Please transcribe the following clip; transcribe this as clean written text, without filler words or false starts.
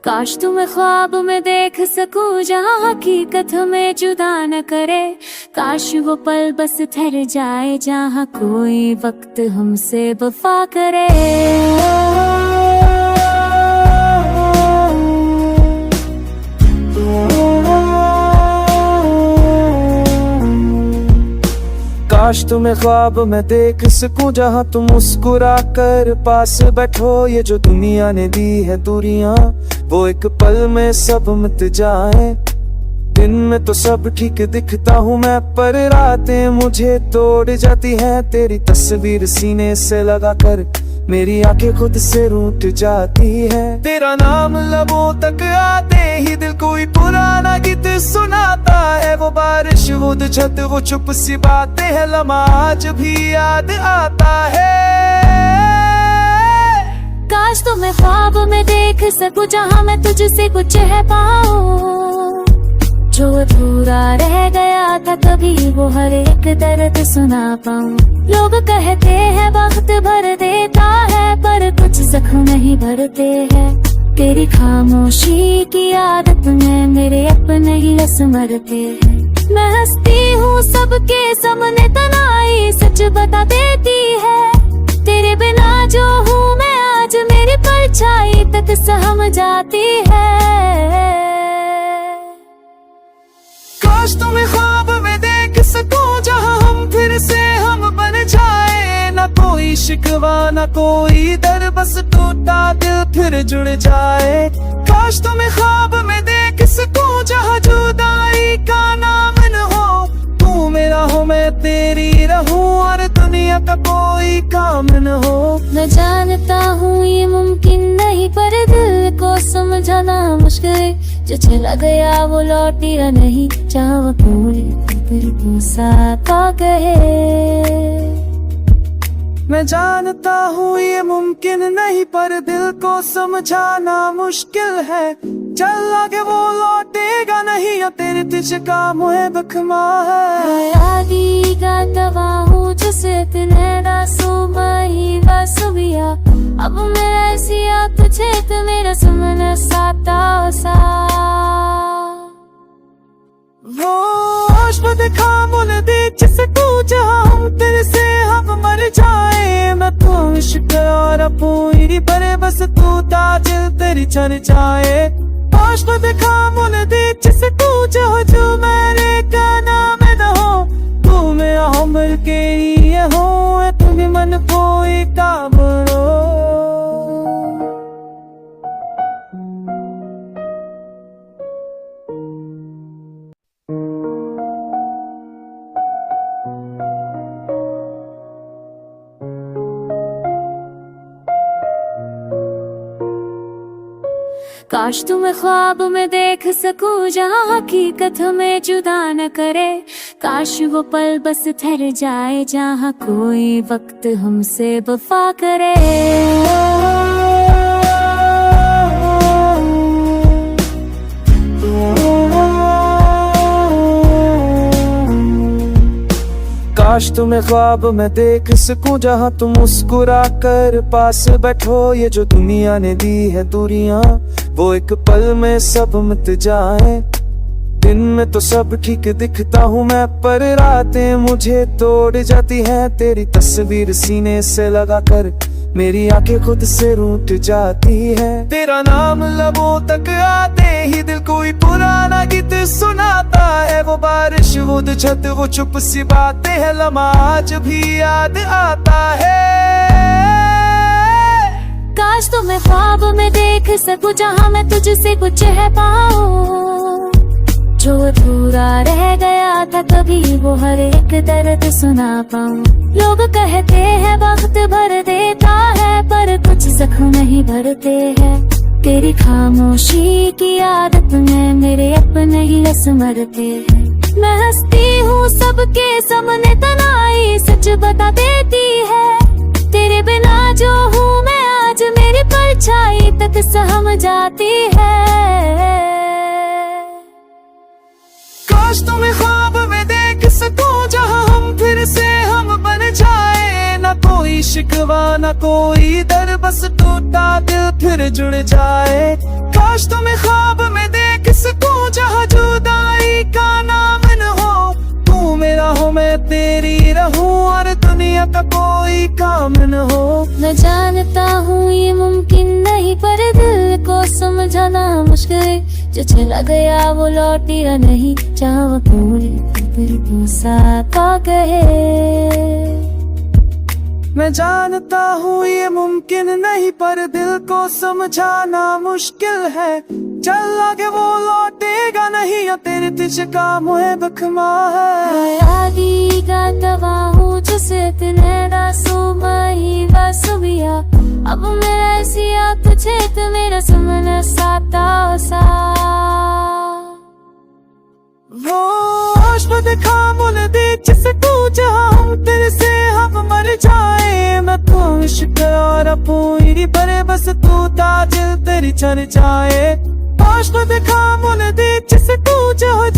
काश तुम्हें ख्वाब में देख सकूं जहाँ हकीकत में जुदा न करे। काश वो पल बस ठहर जाए जहाँ कोई वक्त हमसे वफा करे। काश तुम्हें ख्वाब में देख सकूं जहाँ तुम मुस्कुरा कर पास बैठो। ये जो दुनिया ने दी है दूरियां वो एक पल में सब मिट जाए। दिन में तो सब ठीक दिखता हूँ मैं, पर रातें मुझे तोड़ जाती हैं। तेरी तस्वीर सीने से लगा कर मेरी आंखें खुद से रूठ जाती है। तेरा नाम लबों तक आते ही दिल कोई पुराना गीत सुनाता है। वो बारिश वो छत वो चुप सी बातें हैं, लम्हा आज भी याद आता है। काश तुम्हें ख्वाब में देख सकूं जहाँ मैं तुझसे कुछ है पाऊं। जो अधूरा रह गया था कभी वो हर एक दर्द सुना पाऊं। लोग कहते हैं वक्त भर देता है, पर कुछ जख्म नहीं भरते हैं। तेरी खामोशी की आदत में मेरे अपने ही रस मरते हैं। मैं हंसती हूँ सबके सामने तनाई सच बता देती है। तेरे बिना जो हूँ मैं आज मेरी परछाई तक सहम जाती है। काश तुम्हें ख्वाब में देख सकूं जहाँ हम फिर से हम बन जाए। न कोई शिकवा न कोई दर, बस टूटा दिल फिर जुड़ जाए। काश तुम्हें ख्वाब में देख सकूं जहाँ जुदाई का नाम न हो। तू मेरा हो मैं तेरी रहूं और दुनिया का कोई काम न हो। मैं जानता हूँ ये मुमकिन नहीं, पर दिल को समझाना मुश्किल। जो चला गया वो लौटेगा नहीं, चाहो कोई फिर तो साथ आ गए। मैं जानता हूँ ये मुमकिन नहीं, पर दिल को समझाना मुश्किल है। चल आगे वो लौटेगा नहीं, या तेरे तुझ का मुझे बखमा है। यादी का दवा हूँ जिसे नैना सुबही सुबिया। अब मेरा ऐसिया तुझे तो मेरा सुमन साता सा। वो आशा दिखा मुल दे जिसे तू जहाँ हम तेरे से हम मर जाए। मैं तो इश्क और पूरी बरे बस तू ताजिल तेरी चल जाए। आशा दिखा मुल दे जिसे तू जहाँ जो मेरे का नाम न हो। तू मेरा उम्र के लिए हो तुम्हें मन कोई काम लो। काश तुम्हें ख्वाब में देख सकूं जहाँ हकीकत में जुदा न करे। काश वो पल बस ठहर जाए जहाँ कोई वक्त हमसे वफा करे। काश तुम्हें ख्वाब में देख सकूं जहाँ तुम मुस्कुरा कर पास बैठो। ये जो दुनिया ने दी है दूरियां वो एक पल में सब मिट जाए। दिन में तो सब ठीक दिखता हूँ मैं, पर रातें मुझे तोड़ जाती हैं। तेरी तस्वीर सीने से लगा कर मेरी आंखें खुद से रूठ जाती है। तेरा नाम लबों तक आते ही दिल कोई पुराना गीत सुनाता है। वो बारिश वो छत वो चुप सी बातें हैं, लम्हा आज भी याद आता है। काश तुम्हें ख्वाब में देख सकूं जहाँ मैं तुझसे कुछ है पाऊं। जो अधूरा रह गया था कभी वो हर एक दर्द सुना पाऊं। लोग कहते हैं वक्त भर देता है, पर कुछ जख्म नहीं भरते हैं। तेरी खामोशी की आदत में मेरे अपने ही रस मरते हैं। मैं हंसती हूँ सबके सामने तनाई सच बता देती है। तेरे बिना जो हूँ मैं आज मेरी परछाई तक सहम जाती है। काश तुम्हें ख्वाब में देख सकूं जहां हम फिर से हम बन जाए, ना कोई शिकवा ना कोई दर, बस टूटा दिल फिर जुड़ जाए। काश तुम्हें ख्वाब में देख सकूं जहां जुदाई का नाम न हो, तू मेरा हो मैं तेरी रहूं और दुनिया का कोई काम न हो। मैं जानता हूँ ये मुमकिन नहीं पर दिल को समझाना मुश्किल, जो चला गया वो लौटेगा नहीं, चाहे वो कोई फिर तो साथ आ गए। मैं जानता हूँ ये मुमकिन नहीं पर दिल को समझाना मुश्किल है, चल आगे वो लौटेगा नहीं, या तेरे तुझ का मुझे बखमा है। आदि का दवा हूँ जिसे इतने रासुमाई वासुबिया, अब मेरा सिया तुझे तो मेरा सुमन साता सा। वो आश दिखा मुझे दे जिसे तू जहाँ हम तेरे से हम मर जाए, मैं तो इश्क और पूरी भरे बस तू ताज तेरी चढ़ जाए। आश दिखा मुझे दे जिसे तू जहाँ